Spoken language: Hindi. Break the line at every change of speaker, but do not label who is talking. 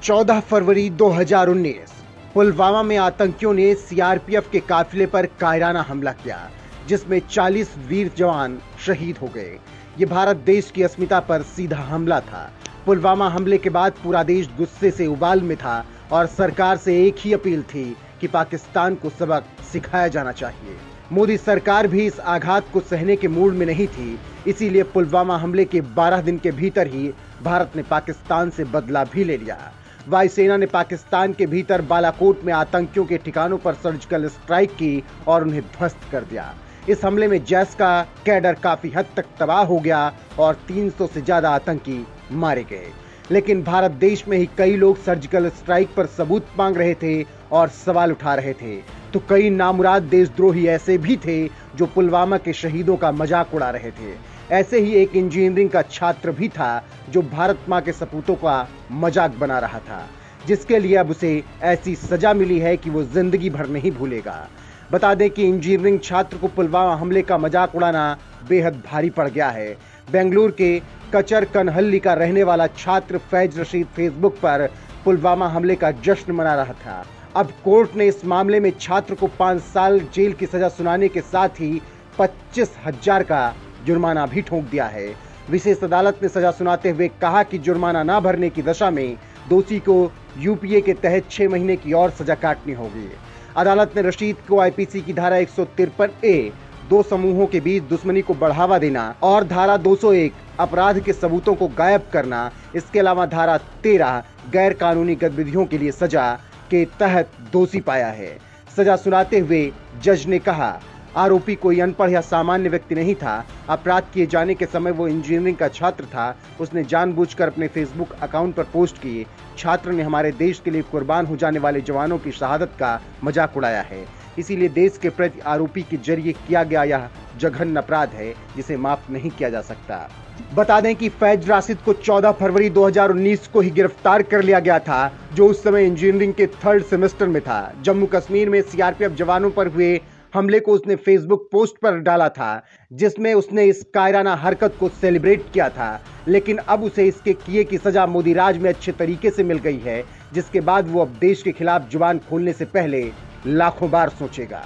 14 फरवरी 2019 पुलवामा में आतंकियों ने सीआरपीएफ के काफिले पर कायराना हमला किया, जिसमें 40 वीर जवान शहीद हो गए। ये भारत देश की अस्मिता पर सीधा हमला था। पुलवामा हमले के बाद पूरा देश गुस्से से उबाल में था और सरकार से एक ही अपील थी कि पाकिस्तान को सबक सिखाया जाना चाहिए। मोदी सरकार भी इस आघात को सहने के मूड में नहीं थी, इसीलिए पुलवामा हमले के 12 दिन के भीतर ही भारत ने पाकिस्तान से बदला भी ले लिया। वायुसेना ने पाकिस्तान के भीतर बालाकोट में आतंकियों के ठिकानों पर सर्जिकल स्ट्राइक की और उन्हें ध्वस्त कर दिया। इस हमले में जैश का कैडर काफी हद तक तबाह हो गया और 300 से ज्यादा आतंकी मारे गए। लेकिन भारत देश में ही कई लोग सर्जिकल स्ट्राइक पर सबूत मांग रहे थे और सवाल उठा रहे थे, तो कई नामुराद देशद्रोही ऐसे भी थे जो पुलवामा के शहीदों का मजाक उड़ा रहे थे। ऐसे ही एक इंजीनियरिंग का छात्र भी था जो भारत मां के सपूतों का मजाक बना रहा था, जिसके लिए अब उसे ऐसी सजा मिली है कि वो जिंदगी भर नहीं भूलेगा। बता दें कि इंजीनियरिंग छात्र को पुलवामा हमले का मजाक उड़ाना बेहद भारी पड़ गया है। बेंगलुरु के कचर कनहल्ली का रहने वाला छात्र फैज रशीद फेसबुक पर पुलवामा हमले का जश्न मना रहा था। अब कोर्ट ने इस मामले में छात्र को 5 साल जेल की सजा सुनाने के साथ ही 25,000 का जुर्माना भी ठोक दिया है। विशेष अदालत ने सजा सुनाते हुए कहा कि जुर्माना न भरने की दशा में दोषी को यूपीए के तहत 6 महीने की और सजा काटनी होगी। अदालत ने रशीद को आईपीसी की धारा 153A दो समूहों के बीच दुश्मनी को बढ़ावा देना और धारा 201 अपराध के सबूतों को गायब करना, इसके अलावा धारा 13 गैर कानूनी गतिविधियों के लिए सजा के तहत दोषी पाया है। सजा सुनाते हुए जज ने कहा, आरोपी कोई अनपढ़ या सामान्य व्यक्ति नहीं था। अपराध किए जाने के समय वो इंजीनियरिंग का छात्र था। उसने जानबूझकर अपने फेसबुक अकाउंट पर पोस्ट किए। छात्र ने हमारे देश के लिए कुर्बान हो जाने वाले जवानों की शहादत का मजाक उड़ाया है, इसीलिए देश के प्रति आरोपी के जरिए किया गया यह जघन्य अपराध है जिसे माफ नहीं किया जा सकता। बता दें कि फैज राशिद को 14 फरवरी 2019 को ही गिरफ्तार कर लिया गया था, जो उस समय इंजीनियरिंग के 3rd सेमेस्टर में था। जम्मू कश्मीर में सीआरपीएफ जवानों पर हुए हमले को उसने फेसबुक पोस्ट पर डाला था, जिसमें उसने इस कायराना हरकत को सेलिब्रेट किया था। लेकिन अब उसे इसके किए की सजा मोदी राज में अच्छे तरीके से मिल गई है, जिसके बाद वो अब देश के खिलाफ जुबान खोलने से पहले लाखों बार सोचेगा।